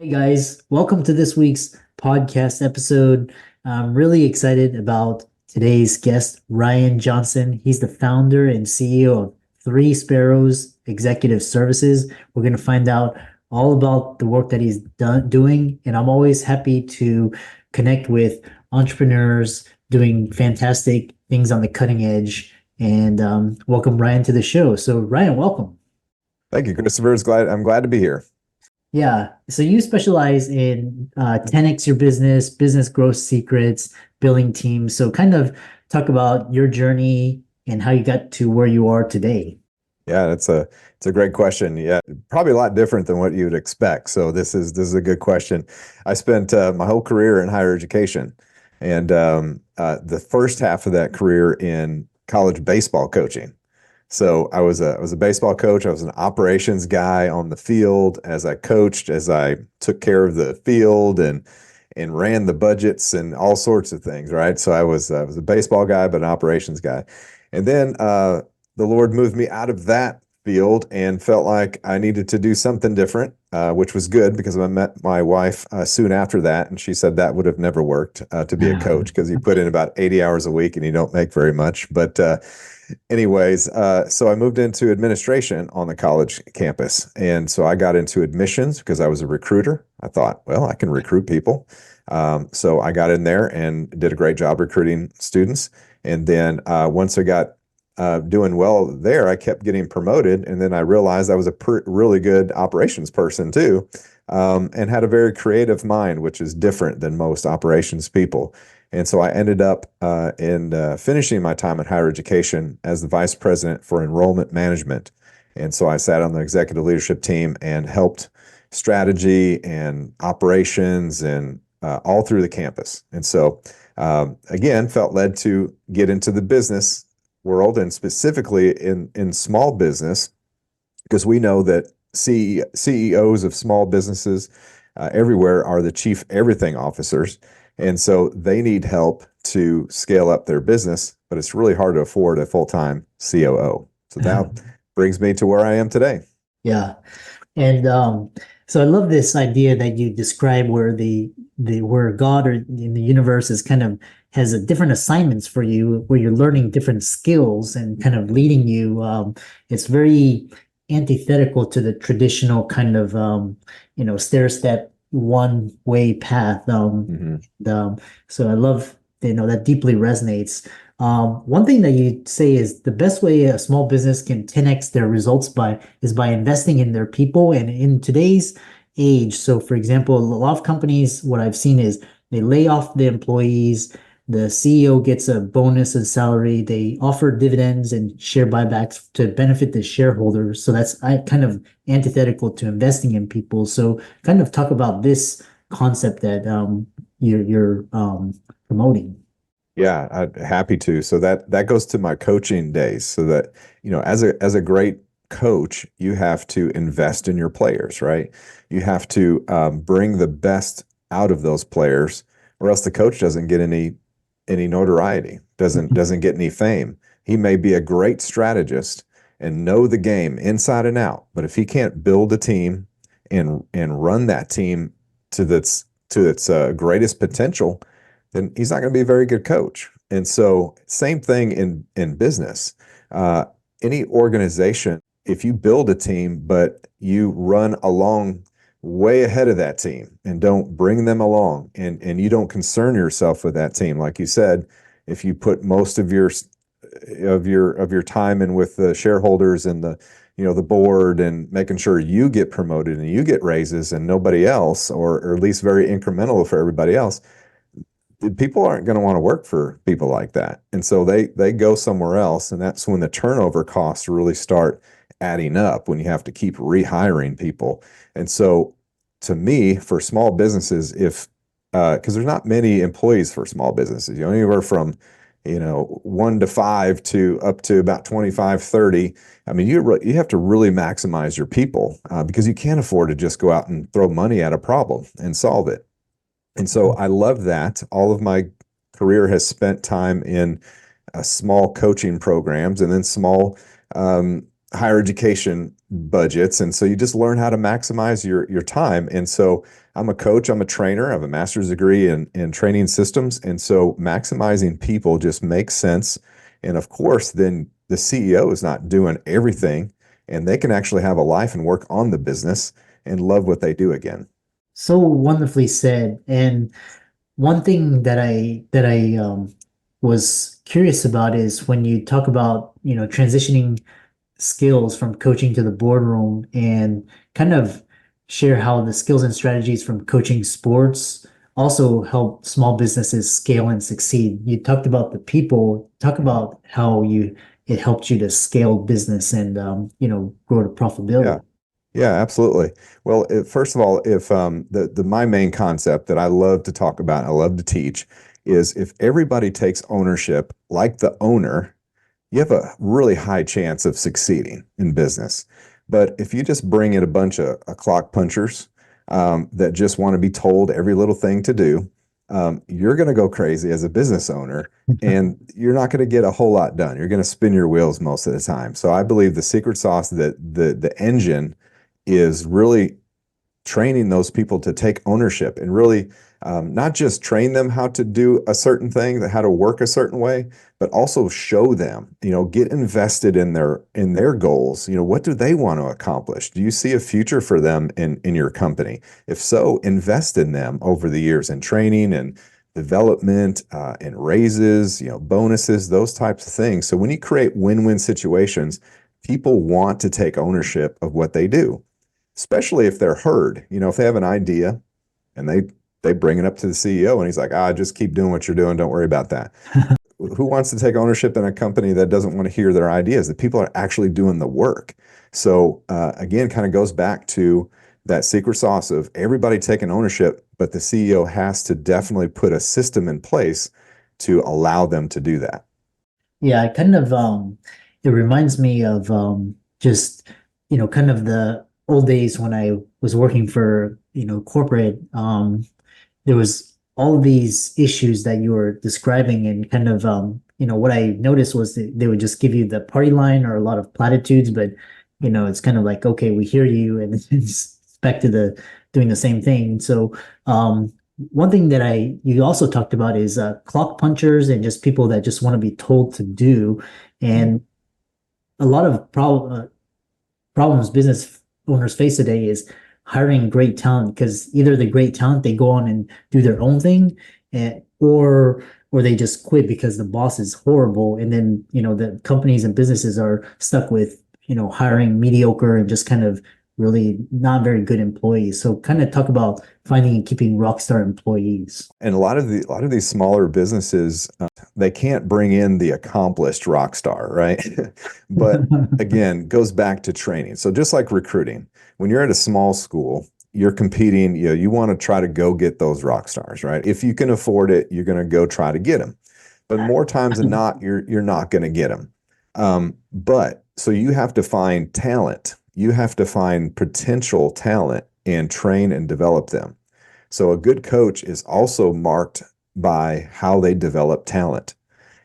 Hey guys, welcome to this week's podcast episode. I'm really excited about today's guest, Ryan Johnson. He's the founder and CEO of Three Sparrows Executive Services. We're going to find out all about the work that he's doing, and I'm always happy to connect with entrepreneurs doing fantastic things on the cutting edge. And welcome Ryan to the show. So Ryan, welcome. Thank you, Christopher. I'm glad to be here. Yeah. So you specialize in 10x your business, business growth secrets, building teams. So kind of talk about your journey and how you got to where you are today. Yeah, it's a great question. Yeah, probably a lot different than what you'd expect. So this is a good question. I spent my whole career in higher education, and the first half of that career in college baseball coaching. So I was a baseball coach. I was an operations guy on the field as I coached, as I took care of the field and ran the budgets and all sorts of things. Right. So I was a baseball guy, but an operations guy, and then the Lord moved me out of that field and felt like I needed to do something different, which was good because I met my wife soon after that, and she said that would have never worked to be a coach because you put in about 80 hours a week and you don't make very much. But anyways, so I moved into administration on the college campus. And so I got into admissions because I was a recruiter. I thought, well, I can recruit people. So I got in there and did a great job recruiting students. And then once I got doing well there, I kept getting promoted. And then I realized I was a really good operations person too, and had a very creative mind, which is different than most operations people. And so I ended up in finishing my time in higher education as the vice president for enrollment management. And so I sat on the executive leadership team and helped strategy and operations and all through the campus. And so, again, felt led to get into the business world and specifically in small business because we know that CEOs of small businesses everywhere are the chief everything officers. And so they need help to scale up their business, but it's really hard to afford a full-time COO. So that brings me to where I am today. Yeah. And so I love this idea that you describe where the where God or in the universe is kind of has a different assignments for you, where you're learning different skills and kind of leading you. It's very antithetical to the traditional kind of stair step one way path. Mhm. So I love that deeply resonates. One thing that you say is the best way a small business can 10x their results by investing in their people and in today's age. So, for example, a lot of companies, what I've seen is they lay off the employees, the CEO gets a bonus and salary, they offer dividends and share buybacks to benefit the shareholders. So that's kind of antithetical to investing in people. So, kind of talk about this concept that you're promoting. Yeah, I'd happy to. So that goes to my coaching days. So that, as a great coach, you have to invest in your players, right? You have to bring the best out of those players, or else the coach doesn't get any notoriety, doesn't get any fame. He may be a great strategist and know the game inside and out, but if he can't build a team and run that team to its greatest potential, then he's not going to be a very good coach. And so, same thing in business. Uh, any organization, if you build a team, but you run along way ahead of that team and don't bring them along, and you don't concern yourself with that team, like you said, if you put most of your time in with the shareholders and the board and making sure you get promoted and you get raises and nobody else, or at least very incremental for everybody else, people aren't going to want to work for people like that. And so they go somewhere else. And that's when the turnover costs really start adding up, when you have to keep rehiring people. And so to me, for small businesses, if because there's not many employees for small businesses, anywhere from 1 to 5 to up to about 25, 30. I mean, you have to really maximize your people because you can't afford to just go out and throw money at a problem and solve it. And so I love that. All of my career has spent time in small coaching programs and then small higher education budgets. And so you just learn how to maximize your time. And so I'm a coach, I'm a trainer, I have a master's degree in training systems. And so maximizing people just makes sense. And of course, then the CEO is not doing everything, and they can actually have a life and work on the business and love what they do again. So wonderfully said. And one thing that I was curious about is when you talk about, transitioning skills from coaching to the boardroom and kind of share how the skills and strategies from coaching sports also help small businesses scale and succeed. You talked about the people, talk about how it helped you to scale business and grow to Yeah. profitability. Yeah, absolutely. Well, first of all, if the my main concept that I love to talk about, I love to teach, is if everybody takes ownership like the owner, you have a really high chance of succeeding in business. But if you just bring in a bunch of clock punchers that just want to be told every little thing to do, you're going to go crazy as a business owner, and you're not going to get a whole lot done. You're going to spin your wheels most of the time. So I believe the secret sauce, that the engine, is really training those people to take ownership and really not just train them how to do a certain thing, how to work a certain way, but also show them, get invested in their goals. What do they want to accomplish? Do you see a future for them in your company? If so, invest in them over the years in training and development and raises, bonuses, those types of things. So when you create win-win situations, people want to take ownership of what they do, especially if they're heard. If they have an idea and they bring it up to the CEO and he's like, just keep doing what you're doing. Don't worry about that. Who wants to take ownership in a company that doesn't want to hear their ideas? That people are actually doing the work. So again, kind of goes back to that secret sauce of everybody taking ownership, but the CEO has to definitely put a system in place to allow them to do that. Yeah, I kind of it reminds me of just kind of the old days when I was working for corporate. There was all these issues that you were describing, and kind of what I noticed was that they would just give you the party line or a lot of platitudes, but it's kind of like, okay, we hear you, and it's back to the doing the same thing. So one thing that you also talked about is clock punchers and just people that just want to be told to do. And a lot of problems business owners face today is hiring great talent, because either the great talent, they go on and do their own thing, or they just quit because the boss is horrible. And then, the companies and businesses are stuck with, hiring mediocre and just kind of really not very good employees. So kind of talk about finding and keeping rock star employees. And a lot of these smaller businesses, they can't bring in the accomplished rock star, right? But again, goes back to training. So just like recruiting, when you're at a small school, you're competing, you want to try to go get those rock stars, right? If you can afford it, you're going to go try to get them. But more times than not, you're not going to get them. But so you have to find talent. You have to find potential talent and train and develop them. So a good coach is also marked by how they develop talent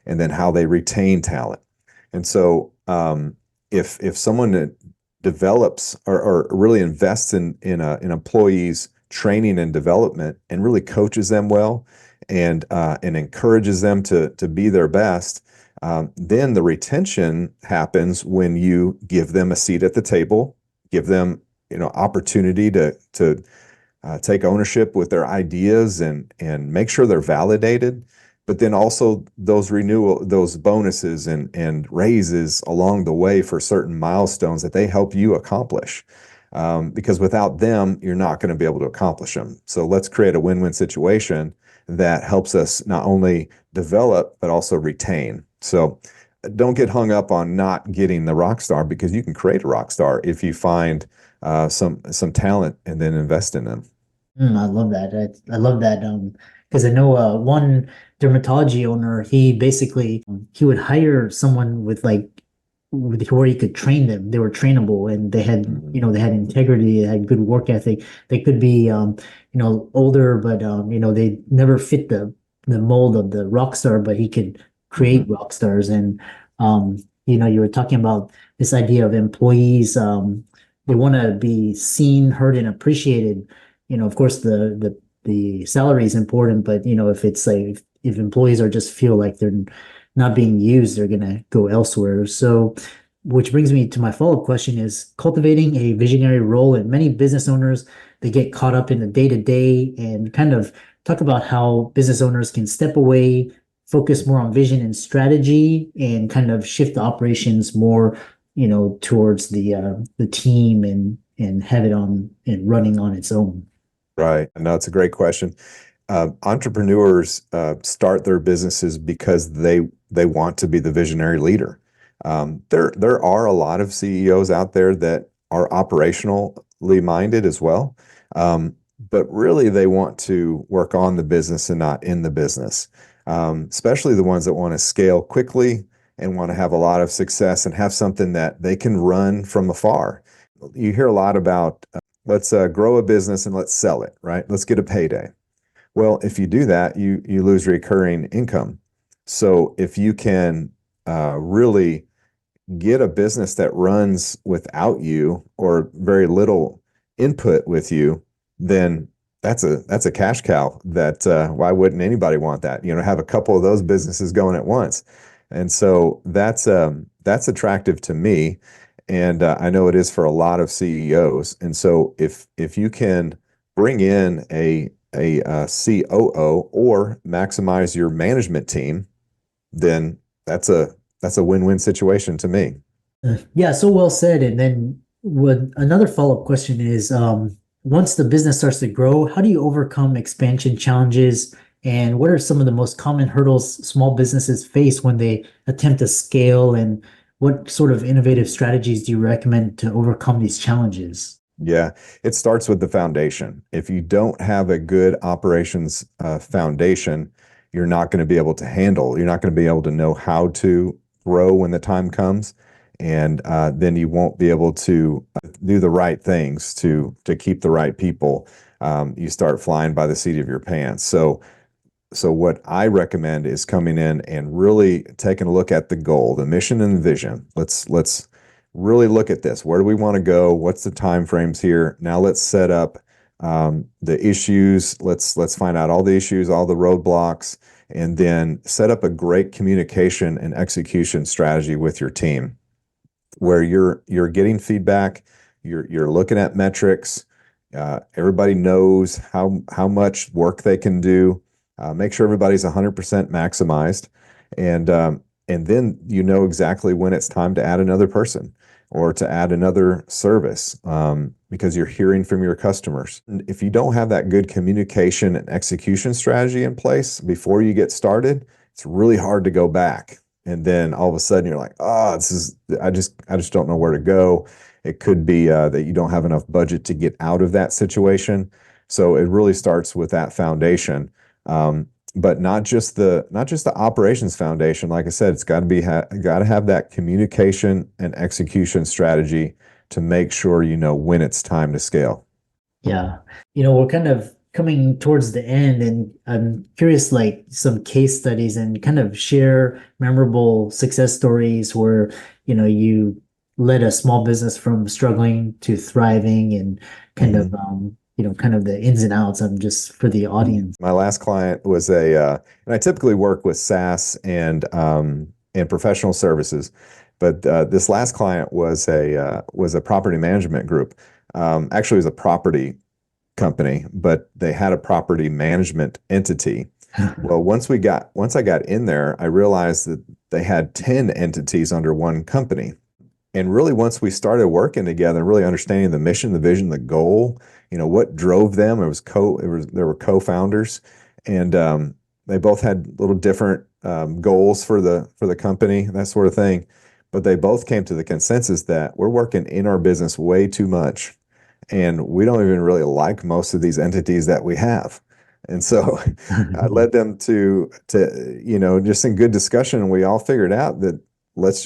and then how they retain talent. And so if someone develops or really invests in employees' training and development and really coaches them well and encourages them to be their best, then the retention happens when you give them a seat at the table, give them opportunity to take ownership with their ideas and make sure they're validated, but then also those bonuses and raises along the way for certain milestones that they help you accomplish. Because without them, you're not going to be able to accomplish them. So let's create a win-win situation that helps us not only develop, but also retain. So don't get hung up on not getting the rock star, because you can create a rock star if you find some talent and then invest in them. I love that. I love that. Because I know one dermatology owner, he basically he would hire someone with where he could train them. They were trainable, and they had Mhm. they had integrity, they had good work ethic. They could be older, but they never fit the mold of the rock star, but he could create Mhm. rock stars. And you were talking about this idea of employees. They want to be seen, heard, and appreciated. of course the salary is important, but if it's like if employees are just feel like they're not being used, they're gonna go elsewhere. So, which brings me to my follow-up question is cultivating a visionary role, and many business owners, they get caught up in the day-to-day and kind of talk about how business owners can step away, focus more on vision and strategy, and kind of shift the operations more, towards the team and have it on and running on its own. Right. No, it's a great question. Entrepreneurs start their businesses because they want to be the visionary leader. There are a lot of CEOs out there that are operationally minded as well, but really they want to work on the business and not in the business. Especially the ones that want to scale quickly and want to have a lot of success and have something that they can run from afar. You hear a lot about let's grow a business and let's sell it, right? Let's get a payday. Well, if you do that, you lose recurring income. So if you can really get a business that runs without you or very little input with you, then that's a cash cow. That why wouldn't anybody want that? Have a couple of those businesses going at once, and so that's attractive to me, and I know it is for a lot of CEOs. And so if you can bring in a COO or maximize your management team, then that's a win-win situation to me. Yeah, so well said. And then what another follow-up question is, once the business starts to grow, how do you overcome expansion challenges? And what are some of the most common hurdles small businesses face when they attempt to scale? And what sort of innovative strategies do you recommend to overcome these challenges? Yeah, it starts with the foundation. If you don't have a good operations foundation, you're not going to be able to handle, you're not going to be able to know how to grow when the time comes. And then you won't be able to do the right things to keep the right people. You start flying by the seat of your pants. So what I recommend is coming in and really taking a look at the goal, the mission and the vision. Let's really look at this. Where do we want to go? What's the time frames here? Now let's set up the issues. Let's find out all the issues, all the roadblocks, and then set up a great communication and execution strategy with your team, where you're getting feedback, you're looking at metrics. Everybody knows how much work they can do. Make sure everybody's 100% maximized, and then you know exactly when it's time to add another person or to add another service, because you're hearing from your customers. And if you don't have that good communication and execution strategy in place before you get started, it's really hard to go back. And then all of a sudden you're like, oh, I just don't know where to go. It could be that you don't have enough budget to get out of that situation. So it really starts with that foundation. But not just the operations foundation. Like I said, it's got to have that communication and execution strategy to make sure you know when it's time to scale. Yeah. We're kind of coming towards the end, and I'm curious, like some case studies and kind of share memorable success stories where, you led a small business from struggling to thriving and kind of, Mhm. kind of the ins and outs. I'm just for the audience. My last client was and I typically work with SaaS and professional services, but this last client was a property management group. Actually, it was a property company, but they had a property management entity. Well, once I got in there, I realized that they had 10 entities under one company. And really, once we started working together and really understanding the mission, the vision, the goal, what drove them, there were co-founders, and they both had little different goals for the company, that sort of thing. But they both came to the consensus that we're working in our business way too much, and we don't even really like most of these entities that we have. And so I led them to just in good discussion, and we all figured out that let's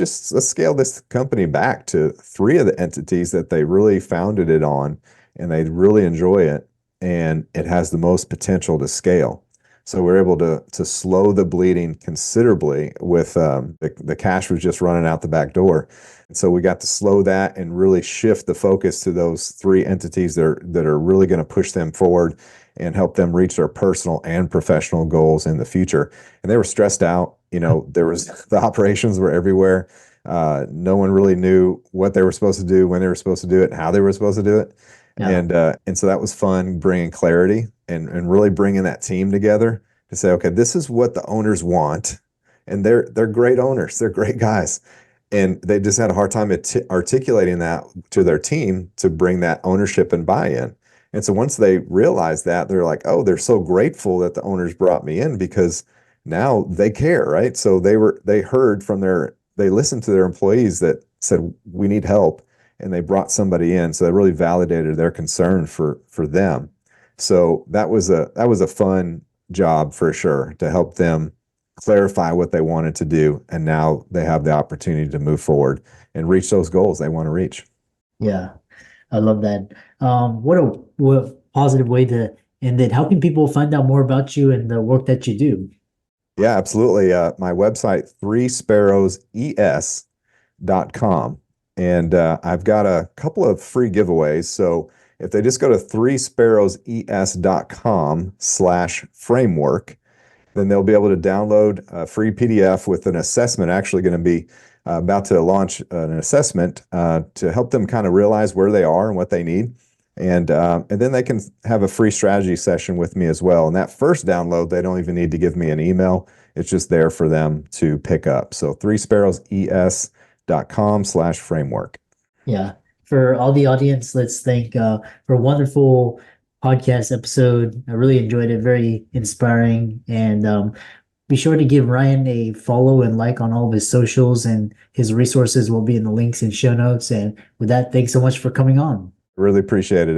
scale this company back to 3 of the entities that they really founded it on, and they really enjoy it, and it has the most potential to scale. So we're able to slow the bleeding considerably with the cash was just running out the back door. And so we got to slow that and really shift the focus to those three entities that are really going to push them forward and help them reach their personal and professional goals in the future. And they were stressed out. There was the operations were everywhere. No one really knew what they were supposed to do, when they were supposed to do it, and how they were supposed to do it. Yeah. And so that was fun, bringing clarity and really bringing that team together to say, okay, this is what the owners want, and they're great owners, they're great guys, and they just had a hard time articulating that to their team to bring that ownership and buy-in. And so once they realized that, they're like, oh, they're so grateful that the owners brought me in because now they care, right? So they heard from they listened to their employees that said, we need help, and they brought somebody in. So that really validated their concern for them. So that was a fun job for sure to help them clarify what they wanted to do. And now they have the opportunity to move forward and reach those goals they want to reach. Yeah. I love that. What positive way to end it. How can people find out more about you and the work that you do? Yeah, absolutely. My website, 3sparrowses.com. And I've got a couple of free giveaways. So if they just go to 3sparrowses.com/framework, then they'll be able to download a free PDF with an assessment. Actually going to be about to launch an assessment to help them kind of realize where they are and what they need. And then they can have a free strategy session with me as well. And that first download, they don't even need to give me an email. It's just there for them to pick up. So 3sparrowses.com/framework. Yeah. For all the audience, let's thank for a wonderful podcast episode. I really enjoyed it. Very inspiring. And be sure to give Ryan a follow and like on all of his socials, and his resources will be in the links and show notes. And with that, thanks so much for coming on. Really appreciated it.